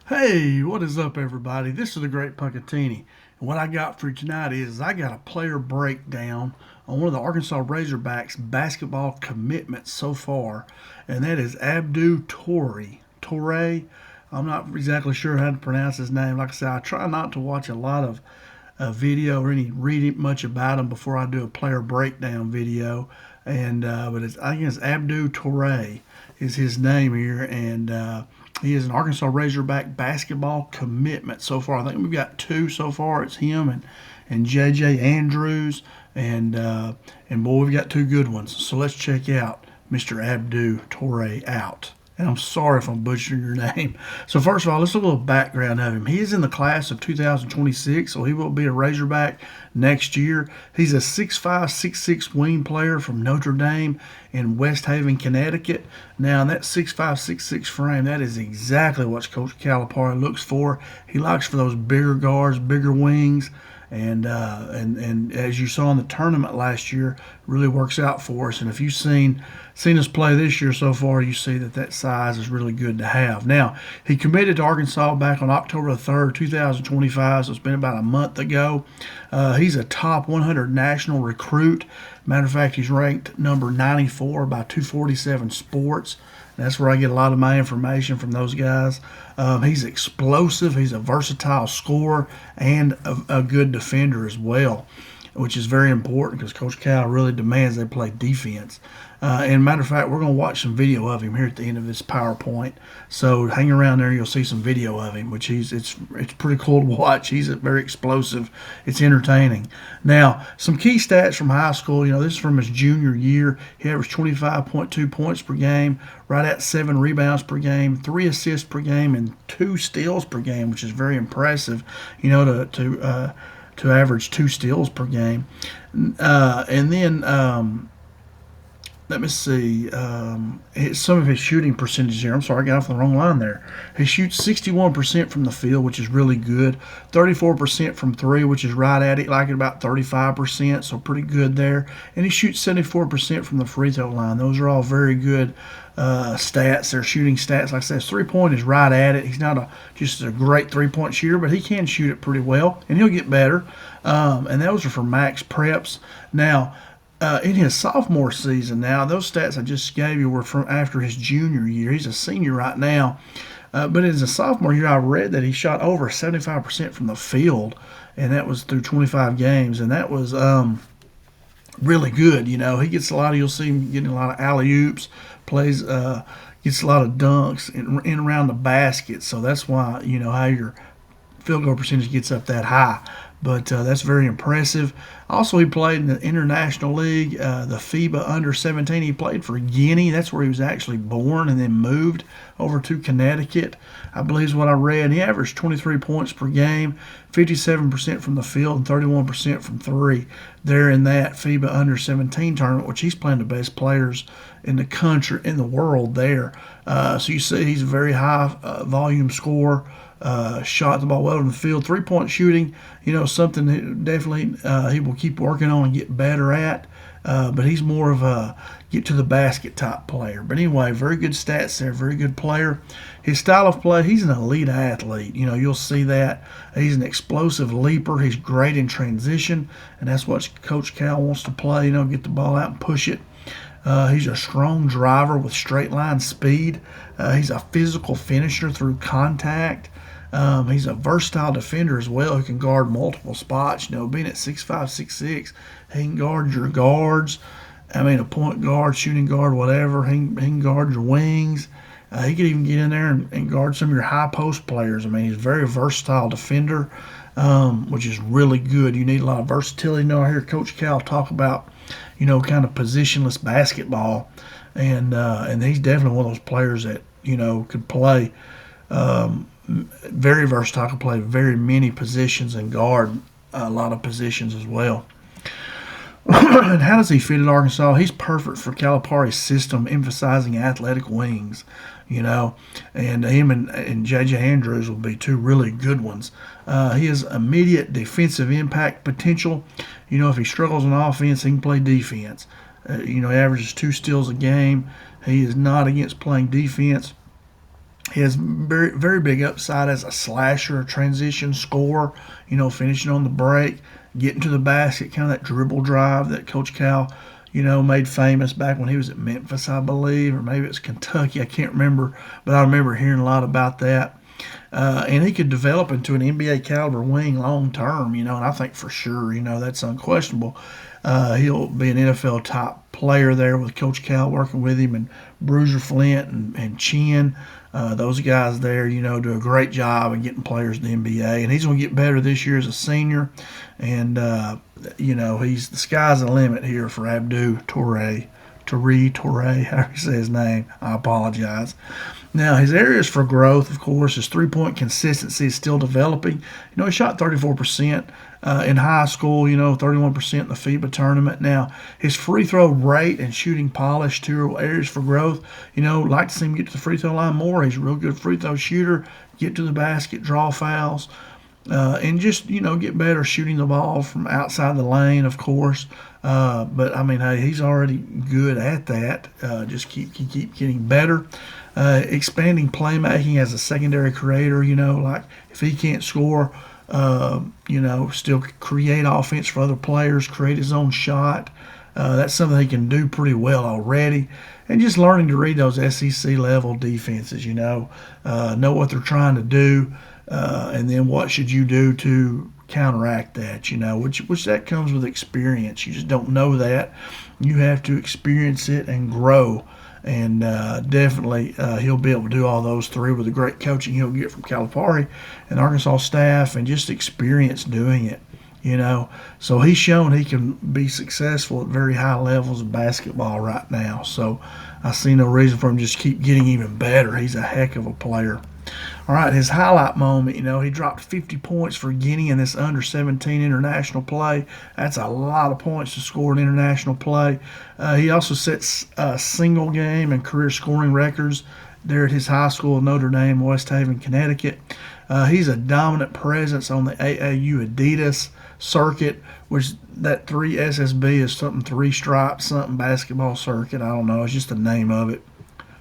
Hey, what is up, everybody? This is the Great Puckettini. And what I got for you tonight is I got a player breakdown on one of the Arkansas Razorbacks basketball commitments so far, and that is Abdou Toure. Toure, I'm not exactly sure how to pronounce his name. Like I said, I try not to watch a lot of video or any read much about him before I do a player breakdown video. And but I think it's Abdou Toure is his name here, and he is an Arkansas Razorback basketball commitment so far. I think we've got two so far. It's him and JJ Andrews, and boy, we've got two good ones. So let's check out Mr. Abdou Toure out. And I'm sorry if I'm butchering your name. So first of all, let's look at a little background of him. He is in the class of 2026, so he will be a Razorback next year. He's a 6'5", 6'6" wing player from Notre Dame in West Haven, Connecticut. Now, in that 6'5", 6'6" frame, that is exactly what Coach Calipari looks for. He likes for those bigger guards, bigger wings. And as you saw in the tournament last year, really works out for us. And if you've seen us play this year so far, you see that size is really good to have. Now, he committed to Arkansas back on October 3rd, 2025, so it's been about a month ago. He's a top 100 national recruit. Matter of fact, he's ranked number 94 by 247 Sports. That's where I get a lot of my information from those guys. He's explosive. He's a versatile scorer and a good defender as well, which is very important because Coach Cal really demands they play defense. And matter of fact, we're going to watch some video of him here at the end of this PowerPoint. So hang around there, you'll see some video of him, which it's pretty cool to watch. He's very explosive. It's entertaining. Now, some key stats from high school. This is from his junior year. He averaged 25.2 points per game, right at 7 rebounds per game, 3 assists per game, and 2 steals per game, which is very impressive. To average 2 steals per game, and then. Let me see. Some of his shooting percentage here. I'm sorry, I got off the wrong line there. He shoots 61% from the field, which is really good. 34% from three, which is right at it, like about 35%, so pretty good there. And he shoots 74% from the free throw line. Those are all very good stats. They're shooting stats. Like I said, his 3-point is right at it. He's not just a great 3-point shooter, but he can shoot it pretty well, and he'll get better. And those are for max preps. Now, in his sophomore season now, those stats I just gave you were from after his junior year. He's a senior right now. But in his sophomore year, I read that he shot over 75% from the field, and that was through 25 games. And that was really good. He gets a lot of, you'll see him getting a lot of alley-oops, plays, gets a lot of dunks in around the basket. So that's why, how your field goal percentage gets up that high. But that's very impressive. Also, he played in the International League, the FIBA Under-17. He played for Guinea. That's where he was actually born and then moved over to Connecticut, I believe is what I read. He averaged 23 points per game, 57% from the field and 31% from three there in that FIBA Under-17 tournament, which he's playing the best players in the country, in the world there. So you see he's a very high volume scorer. Shot the ball well in the field. 3-point shooting, something that definitely he will keep working on and get better at. But he's more of a get to the basket type player. But anyway, very good stats there. Very good player. His style of play, he's an elite athlete. You'll see that. He's an explosive leaper. He's great in transition, and that's what Coach Cal wants to play. Get the ball out and push it. He's a strong driver with straight line speed. He's a physical finisher through contact. He's a versatile defender as well who can guard multiple spots. Being at 6'5", 6'6", he can guard your guards. A point guard, shooting guard, whatever. He can guard your wings. He could even get in there and guard some of your high post players. He's a very versatile defender, which is really good. You need a lot of versatility. I hear Coach Cal talk about, kind of positionless basketball, and he's definitely one of those players that could play. Very versatile, can play very many positions and guard a lot of positions as well. And how does he fit at Arkansas? He's perfect for Calipari's system, emphasizing athletic wings, and him and JJ Andrews will be two really good ones. He has immediate defensive impact potential. If he struggles on offense, he can play defense. He averages 2 steals a game. He is not against playing defense. He has very big upside as a slasher, a transition scorer. Finishing on the break, getting to the basket, kind of that dribble drive that Coach Cal, made famous back when he was at Memphis, I believe, or maybe it's Kentucky. I can't remember, but I remember hearing a lot about that. And he could develop into an NBA caliber wing long term, and I think for sure, that's unquestionable. He'll be an NFL top player there with Coach Cal working with him, and Bruiser Flint and Chin. Those guys there, do a great job of getting players to the NBA, and he's going to get better this year as a senior. And he's the sky's the limit here for Abdou Toure. Toure, however you say his name. I apologize. Now, his areas for growth, of course, his 3 point consistency is still developing. He shot 34% in high school, 31% in the FIBA tournament. Now, his free throw rate and shooting polish, two areas for growth. Like to see him get to the free throw line more. He's a real good free throw shooter, get to the basket, draw fouls. And just get better shooting the ball from outside the lane, of course. But I mean, hey, he's already good at that. Just keep getting better. Expanding playmaking as a secondary creator. Like if he can't score, still create offense for other players, create his own shot. That's something he can do pretty well already. And just learning to read those SEC level defenses. Know what they're trying to do. And then what should you do to counteract that? Which that comes with experience. You just don't know that. You have to experience it and grow. And definitely he'll be able to do all those three with the great coaching he'll get from Calipari and Arkansas staff, and just experience doing it. So he's shown he can be successful at very high levels of basketball right now. So I see no reason for him to just keep getting even better. He's a heck of a player. All right, his highlight moment, he dropped 50 points for Guinea in this under 17 international play. That's a lot of points to score in international play. He also sets single game and career scoring records there at his high school, Notre Dame, West Haven, Connecticut. He's a dominant presence on the AAU Adidas circuit, which that 3 SSB is something, three stripes, something basketball circuit. I don't know. It's just the name of it.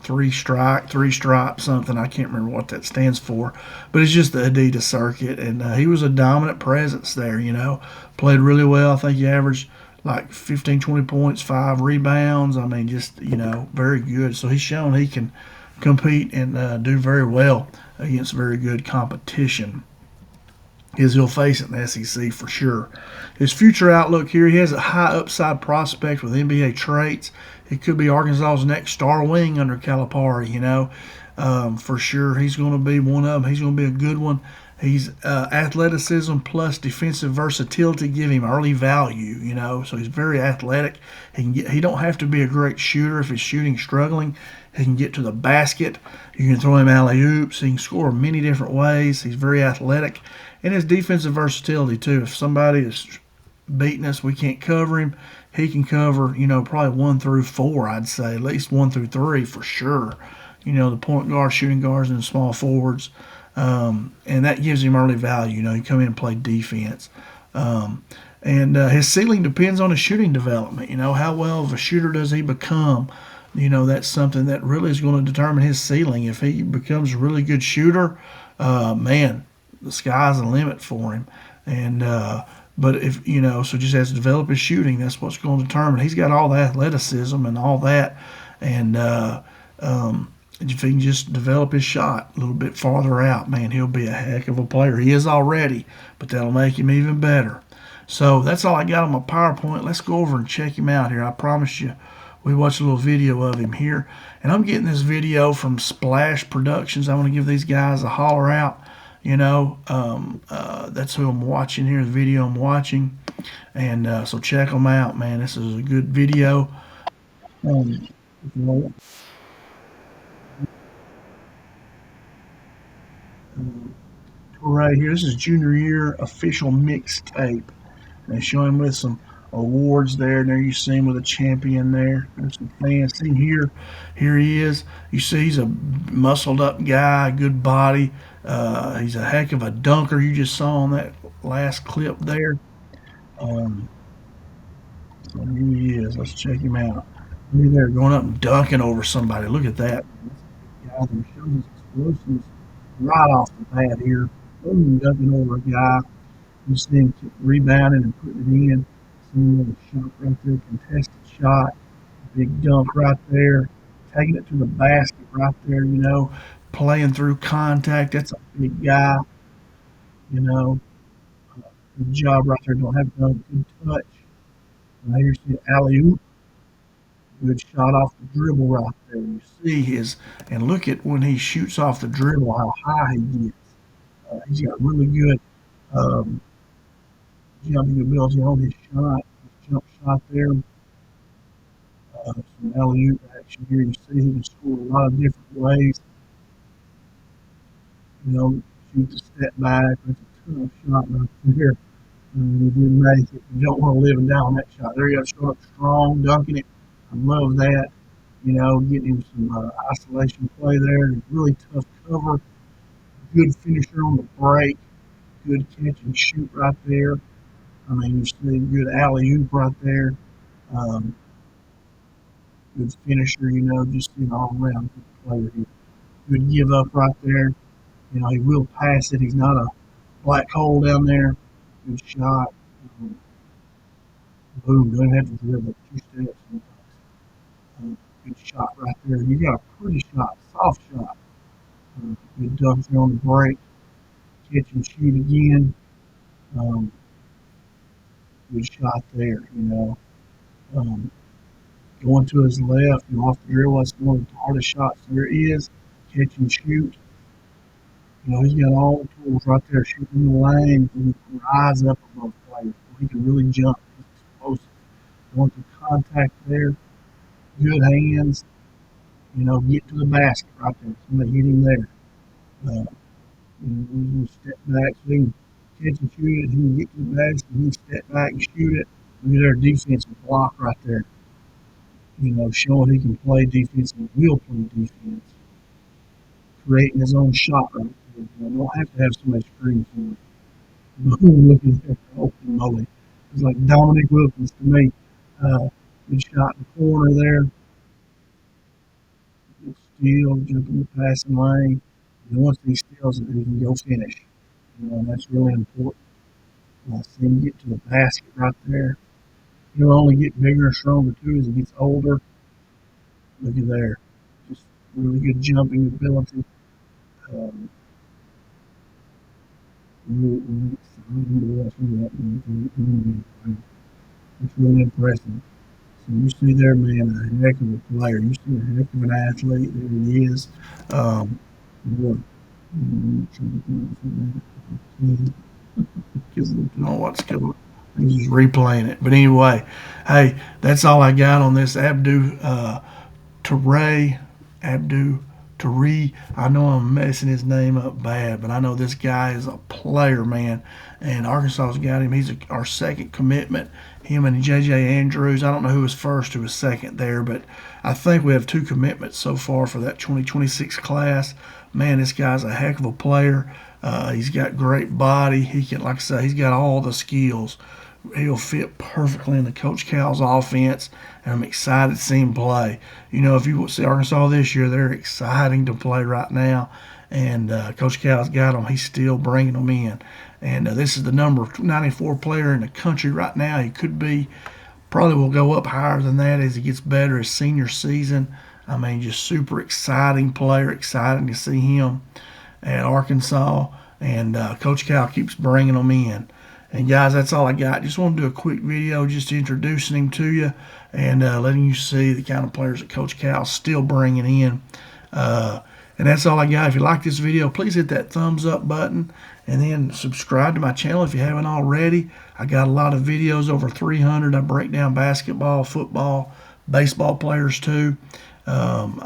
Three stripe, something. I can't remember what that stands for, but it's just the Adidas circuit, and he was a dominant presence there. Played really well. I think he averaged like 15, 20 points, 5 rebounds. I mean, just very good. So he's shown he can compete and do very well against very good competition. He'll face it in the SEC for sure. His future outlook here, he has a high upside prospect with NBA traits. He could be Arkansas's next star wing under Calipari, for sure. He's going to be one of them. He's going to be a good one. He's athleticism plus defensive versatility give him early value, so he's very athletic. He don't have to be a great shooter if his shooting's struggling. He can get to the basket. You can throw him alley oops. He can score many different ways. He's very athletic. And his defensive versatility, too. If somebody is beating us, we can't cover him, he can cover, probably 1 through 4, I'd say. At least 1 through 3 for sure. The point guards, shooting guards, and the small forwards. And that gives him early value. He come in and play defense. And his ceiling depends on his shooting development. How well of a shooter does he become? That's something that really is going to determine his ceiling. If he becomes a really good shooter, man, the sky's the limit for him. And but if so just has to develop his shooting. That's what's going to determine. He's got all the athleticism and all that, and if he can just develop his shot a little bit farther out, man, he'll be a heck of a player. He is already, but that'll make him even better. So that's all I got on my PowerPoint. Let's go over and check him out here. I promise you, we watched a little video of him here, and I'm getting this video from Splash Productions. I want to give these guys a holler out. That's who I'm watching here, the video I'm watching. And so check them out, man. This is a good video. Right here, this is junior year official mixtape. They show him with some awards there. And there you see him with a champion there. There's some fans. See here, here he is. You see he's a muscled up guy, good body. He's a heck of a dunker. You just saw on that last clip there. Um, so here he is. Let's check him out. Look at there, going up and dunking over somebody. Look at that. Wilson's right off the bat here. Boom, ducking over a guy. You see him rebounding and putting it in. See him with a shot right there, contested shot. Big dunk right there. Taking it to the basket right there, playing through contact. That's a big guy, you know. Good job right there. Don't have done good touch. And here's the alley oop. Good shot off the dribble right there. You see and look at when he shoots off the dribble, how high he gets. He's got really good um, jumping ability on his shot. His jump shot there. Some alley oop action here. You see he can score a lot of different ways. Shoot the step back. That's a tough shot right there. He didn't make it. You don't want to live and die on that shot. There you go. Start up strong, dunking it. I love that. Getting him some isolation play there. Really tough cover. Good finisher on the break. Good catch and shoot right there. I mean, you see good alley oop right there. Um, Good finisher, just all around good player here. Good give up right there. He will pass it. He's not a black hole down there. Good shot. Um, Boom. Don't have to dribble 2 steps sometimes. Good shot right there. You got a pretty shot, soft shot. Good dunk there on the break. Catch and shoot again. Um, Good shot there. Um, Going to his left, off the dribble. That's one of the hardest shots there is. Catch and shoot. He's got all the tools right there. Shooting in the lane. He can rise up above players. He can really jump. He's explosive. Going through contact there. Good hands. Get to the basket right there. Somebody hit him there. Uh, you step back so he can catch and shoot it. He can get to the basket. He can step back and shoot it. Look at our defensive block right there. Showing he can play defense and will play defense. Creating his own shot right there. Don't have to have somebody screen for him. Boom, look at that. Holy moly. It's like Dominic Wilkins to me. Good shot in the corner there. Good steal, jump in the passing lane. And once he steals it, he can go finish. And that's really important. See him get to the basket right there. He'll only get bigger and stronger too as he gets older. Look at there. Just really good jumping ability. Um, it's really impressive. So you see there, man, a heck of a player. You see a heck of an athlete. There he is. Um, what? Because I don't know what's going on. He's just replaying it. But anyway, hey, that's all I got on this Toure, Abdou Toure. I know I'm messing his name up bad, but I know this guy is a player, man. And Arkansas's got him. He's our second commitment. Him and J.J. Andrews. I don't know who was first, who was second there, but I think we have 2 commitments so far for that 2026 class. Man, this guy's a heck of a player. He's got great body. He can, like I say, he's got all the skills. He'll fit perfectly into Coach Cal's offense, and I'm excited to see him play. If you see Arkansas this year, they're exciting to play right now, and Coach Cal's got them. He's still bringing them in, and this is the number 94 player in the country right now. He could be, probably will go up higher than that as he gets better his senior season. I mean, just super exciting player. Exciting to see him at Arkansas, and Coach Cal keeps bringing them in. And guys, that's all I got. Just want to do a quick video just introducing him to you and letting you see the kind of players that Coach Cal's still bringing in. And that's all I got. If you like this video, please hit that thumbs up button and then subscribe to my channel if you haven't already. I got a lot of videos, over 300. I break down basketball, football, baseball players too. And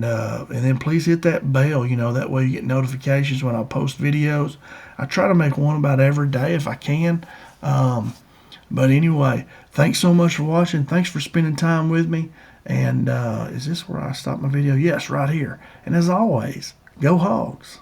then please hit that bell, that way you get notifications when I post videos. I try to make one about every day if I can. But anyway, thanks so much for watching. Thanks for spending time with me. And is this where I stop my video? Yes, right here. And as always, go Hogs.